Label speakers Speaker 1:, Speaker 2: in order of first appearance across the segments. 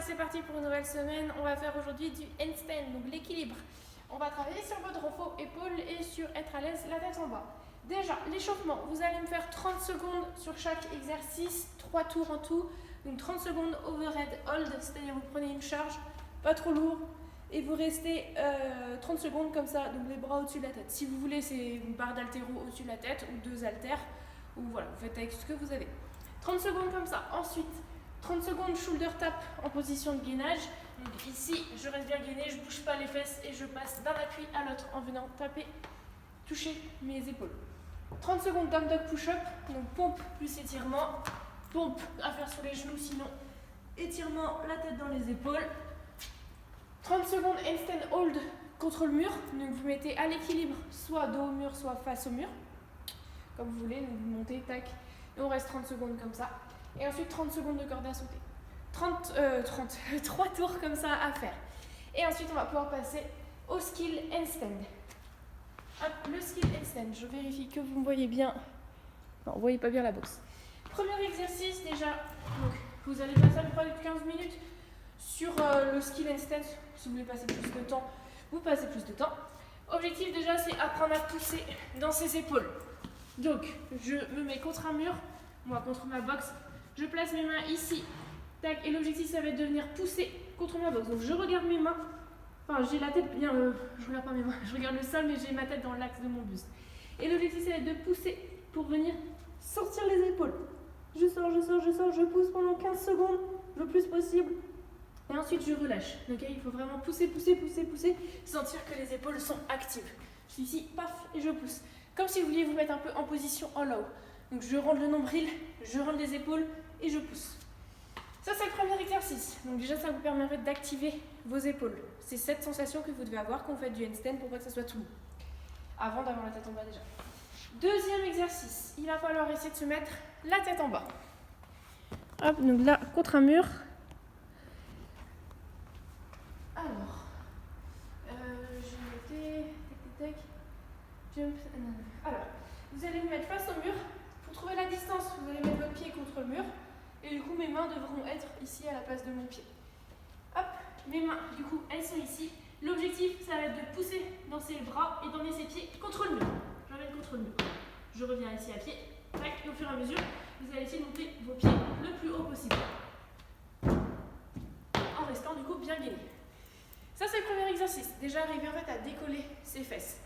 Speaker 1: c'est parti pour une nouvelle semaine. On va faire aujourd'hui du handstand, donc l'équilibre. On va travailler sur votre renfort épaule et sur être à l'aise la tête en bas. Déjà, l'échauffement, vous allez me faire 30 secondes sur chaque exercice, 3 tours en tout. Donc 30 secondes overhead hold, c'est-à-dire vous prenez une charge, pas trop lourd, et vous restez 30 secondes comme ça, donc les bras au-dessus de la tête. Si vous voulez, c'est une barre d'haltéro au-dessus de la tête ou 2 haltères, ou voilà, vous faites avec ce que vous avez. 30 secondes comme ça. Ensuite, 30 secondes shoulder tap en position de gainage. Donc ici, je reste bien gainé, je ne bouge pas les fesses et je passe d'un appui à l'autre en venant taper, toucher mes épaules. 30 secondes down dog push-up, donc pompe plus étirement. Pompe à faire sur les genoux, sinon étirement, la tête dans les épaules. 30 secondes handstand hold contre le mur. Donc vous mettez à l'équilibre, soit dos au mur, soit face au mur. Comme vous voulez, donc vous montez, tac. Et on reste 30 secondes comme ça. Et ensuite 30 secondes de corde à sauter. 3 tours comme ça à faire. Et ensuite on va pouvoir passer au skill handstand. Hop, le skill handstand, je vérifie que vous me voyez bien. Non, vous voyez pas bien la boxe. Premier exercice déjà, donc vous allez passer à peu près 15 minutes sur le skill handstand. Si vous voulez passer plus de temps, vous passez plus de temps. Objectif déjà, c'est apprendre à pousser dans ses épaules. Donc, je me mets contre un mur, moi contre ma boxe. Je place mes mains ici, tac, et l'objectif, ça va être de venir pousser contre ma boxe. Donc, je regarde mes mains. Enfin, j'ai la tête bien, je regarde pas mes mains, je regarde le sol, mais j'ai ma tête dans l'axe de mon buste. Et l'objectif, ça va être de pousser pour venir sortir les épaules. Je sors, je pousse pendant 15 secondes, le plus possible. Et ensuite, je relâche. Donc, il faut vraiment pousser, sentir que les épaules sont actives. Je suis ici, paf, et je pousse. Comme si vous vouliez vous mettre un peu en position hollow. Donc, je rentre le nombril, je rentre les épaules et je pousse. Ça, c'est le premier exercice. Donc, déjà, ça vous permet d'activer vos épaules. C'est cette sensation que vous devez avoir quand vous faites du handstand pour pas que ça soit tout mou. Avant d'avoir la tête en bas déjà. Deuxième exercice, il va falloir essayer de se mettre la tête en bas. Hop, donc là, contre un mur. Alors, je mettais, tac, jump, alors, vous allez vous mettre face au mur. Pour trouver la distance, vous allez mettre votre pied contre le mur. Et du coup, mes mains devront être ici à la place de mon pied. Hop, mes mains, du coup, elles sont ici. L'objectif, ça va être de pousser dans ses bras et d'emmener ses pieds contre le mur. J'emmène contre le mur. Je reviens ici à pied. Tac, et au fur et à mesure, vous allez essayer de monter vos pieds le plus haut possible. En restant, du coup, bien gainé. Ça, c'est le premier exercice. Déjà, arriver en fait à décoller ses fesses.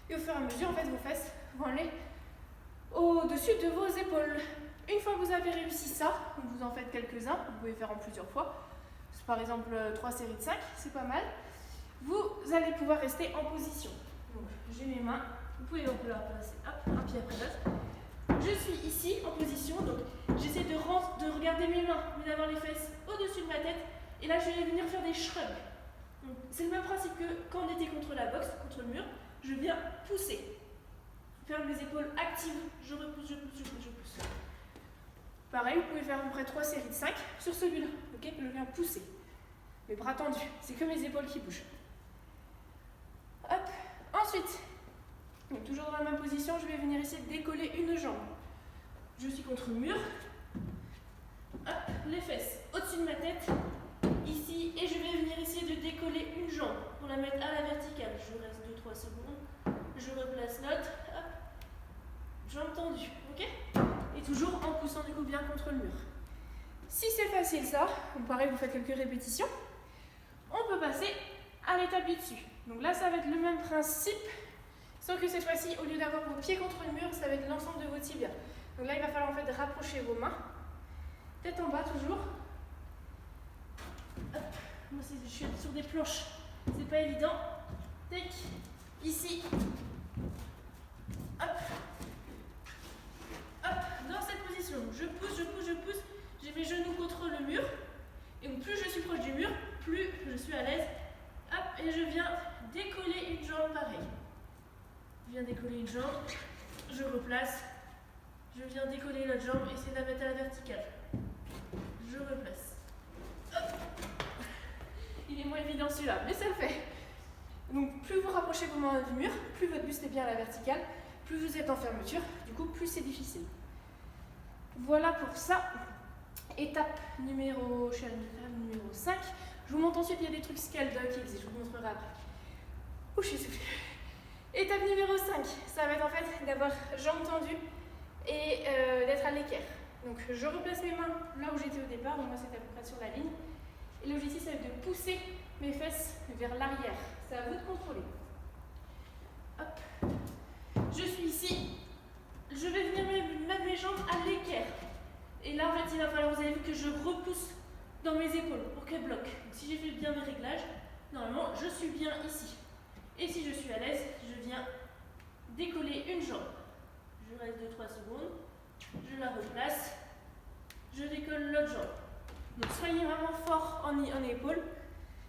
Speaker 1: Et au fur et à mesure, en fait, vos fesses vont aller au-dessus de vos épaules. Une fois que vous avez réussi ça, vous en faites quelques-uns, vous pouvez faire en plusieurs fois. Par exemple, 3 séries de 5, c'est pas mal. Vous allez pouvoir rester en position. Donc, j'ai mes mains, vous pouvez donc la placer, hop, un pied après l'autre. Je suis ici en position, donc j'essaie de regarder mes mains, mais d'avoir les fesses au-dessus de ma tête. Et là, je vais venir faire des shrugs. C'est le même principe que quand on était contre la boxe, contre le mur, je viens pousser. Faire mes épaules actives, je repousse. Pareil, vous pouvez faire à peu près 3 séries de 5 sur celui-là, ok? Je viens pousser. Mes bras tendus, c'est que mes épaules qui bougent. Hop, ensuite, donc toujours dans la même position, je vais venir essayer de décoller une jambe. Je suis contre le mur. Hop, les fesses au-dessus de ma tête, ici, et je vais venir essayer de décoller une jambe pour la mettre à la verticale. Je reste 2-3 secondes, je replace l'autre, hop, jambe tendue, ok? Et toujours en poussant du coup bien contre le mur. Si c'est facile ça, donc pareil, vous faites quelques répétitions, on peut passer à l'étape du dessus. Donc là, ça va être le même principe, sauf que cette fois-ci, au lieu d'avoir vos pieds contre le mur, ça va être l'ensemble de vos tibias. Donc là, il va falloir en fait rapprocher vos mains, tête en bas toujours. Hop. Moi, je suis sur des planches, c'est pas évident. Tac, ici. Hop. Hop, dans cette position, je pousse, j'ai mes genoux contre le mur, et donc plus je suis proche du mur, plus je suis à l'aise. Hop, et je viens décoller une jambe pareil. Je viens décoller une jambe, je replace, je viens décoller l'autre jambe, essayer de la mettre à la verticale. Je replace. Hop. Il est moins évident celui-là, mais ça le fait. Donc plus vous rapprochez vos mains du mur, plus votre buste est bien à la verticale, plus vous êtes en fermeture, du coup plus c'est difficile. Voilà pour ça. Étape numéro 5. Je vous montre ensuite, il y a des trucs scale dog et je vous montrerai après. Ouh, je suis soufflée. Étape numéro 5, ça va être en fait d'avoir jambes tendues et d'être à l'équerre. Donc je replace mes mains là où j'étais au départ, donc moi c'était à peu près sur la ligne. Et l'objectif ça va être de pousser mes fesses vers l'arrière. C'est à vous de contrôler. Hop. Je suis ici. Je vais venir mettre mes jambes à l'équerre. Et là en fait il va falloir, vous avez vu que je repousse dans mes épaules pour qu'elles bloquent. Donc si j'ai fait bien mes réglages, normalement je suis bien ici. Et si je suis à l'aise, je viens décoller une jambe. Je reste 2-3 secondes, je la replace, je décolle l'autre jambe. Donc soyez vraiment fort en épaules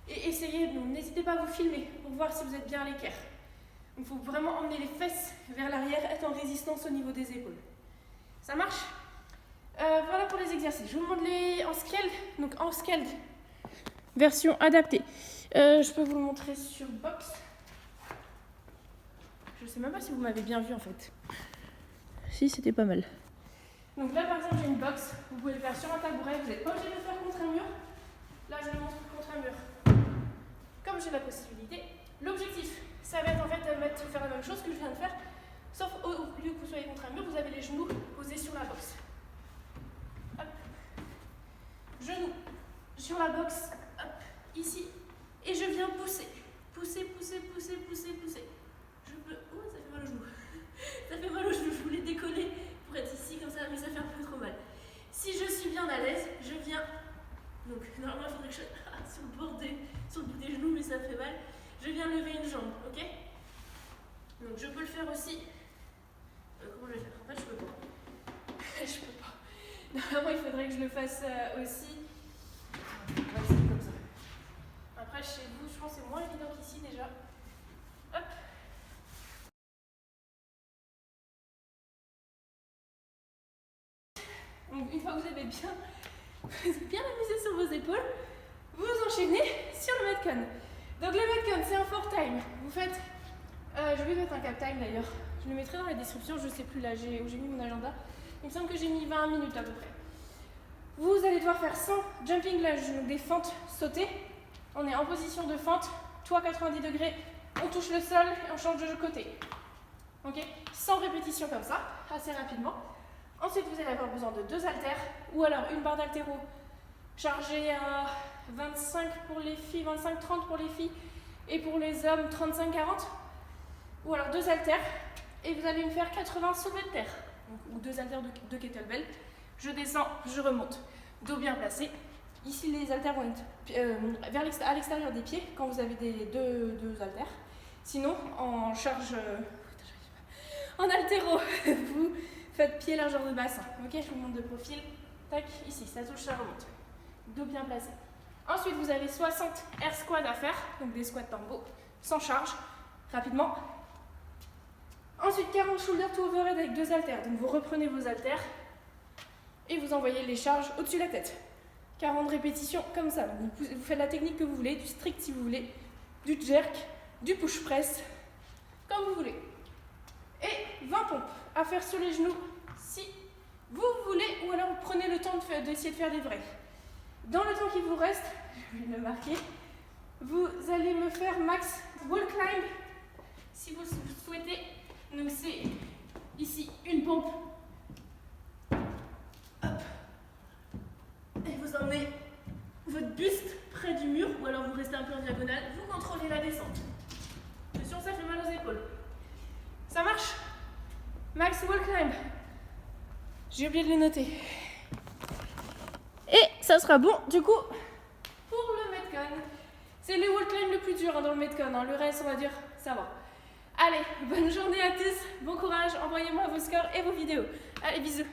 Speaker 1: et essayez, n'hésitez pas à vous filmer pour voir si vous êtes bien à l'équerre. Il faut vraiment emmener les fesses vers l'arrière, être en résistance au niveau des épaules. Ça marche? Voilà pour les exercices. Je vous montre les en scale. Donc en scale, version adaptée. Je peux vous le montrer sur box. Je sais même pas si vous m'avez bien vu en fait. Si, c'était pas mal. Donc là par exemple j'ai une box, vous pouvez le faire sur un tabouret, vous n'êtes pas obligé de le faire contre un mur. Là je le montre contre un mur. Comme j'ai la possibilité, l'objectif ça va être en fait de faire la même chose que je viens de faire, sauf au lieu que vous soyez contre un mur, vous avez les genoux posés sur la box. Hop. Genoux sur la box, hop, ici, et je viens pousser. Pousser, pousser, pousser, pousser, pousser. Je peux. Oh, ça fait mal au genou. Ça fait mal au genou, je voulais décoller pour être ici comme ça, mais ça fait un peu trop mal. Si je suis bien à l'aise, je viens. Donc, normalement, il faudrait que je sois sur le bout des genoux, mais ça fait mal. Je viens lever une jambe, ok? Donc, je peux le faire aussi. Comment je vais faire? En fait, je peux pas. Je peux pas. Normalement, il faudrait que je le fasse aussi. On va essayer comme ça. Après, chez vous, je pense que c'est moins évident qu'ici déjà. Hop. Donc une fois que vous avez bien amusé sur vos épaules, vous enchaînez sur le Metcon. Donc le Metcon, c'est un 4 time. Vous faites, je vais mettre un 4 time d'ailleurs. Je le mettrai dans la description, je sais plus là où j'ai mis mon agenda. Il me semble que j'ai mis 20 minutes à peu près. Vous allez devoir faire 100 jumping lunge, donc des fentes sautées. On est en position de fente, toi 90 degrés, on touche le sol et on change de côté. Ok, 100 répétitions comme ça, assez rapidement. Ensuite, vous allez avoir besoin de 2 haltères ou alors une barre d'haltéro chargée à 25 pour les filles, 25-30 pour les filles et pour les hommes 35-40. Ou alors 2 haltères et vous allez me faire 80 soulevés de terre. Donc, ou 2 haltères de kettlebell. Je descends, je remonte. Dos bien placé. Ici, les haltères vont être à l'extérieur des pieds quand vous avez deux haltères. Sinon, en charge, en haltéro, vous faites pied largeur de bassin. Ok, je vous montre de profil. Tac, ici, ça touche, ça remonte. Dos bien placé. Ensuite, vous avez 60 air squats à faire, donc des squats tambo, sans charge, rapidement. Ensuite, 40 shoulder to overhead avec 2 haltères. Donc vous reprenez vos haltères et vous envoyez les charges au-dessus de la tête. 40 répétitions comme ça. Vous faites la technique que vous voulez, du strict si vous voulez, du jerk, du push press, comme vous voulez. Et 20 pompes à faire sur les genoux si vous voulez, ou alors prenez le temps d'essayer de faire des vrais. Dans le temps qui vous reste, je vais le marquer, vous allez me faire max wall climb si vous souhaitez. Donc c'est ici une pompe. Hop. Et vous emmenez votre buste près du mur, ou alors vous restez un peu en diagonale, vous contrôlez la descente. Attention, ça fait mal aux épaules. Ça marche? Max wall climb. J'ai oublié de le noter. Et ça sera bon, du coup, pour le Metcon. C'est le wall climb le plus dur dans le Metcon. Le reste, on va dire, ça va. Allez, bonne journée à tous, bon courage, envoyez-moi vos scores et vos vidéos. Allez, bisous.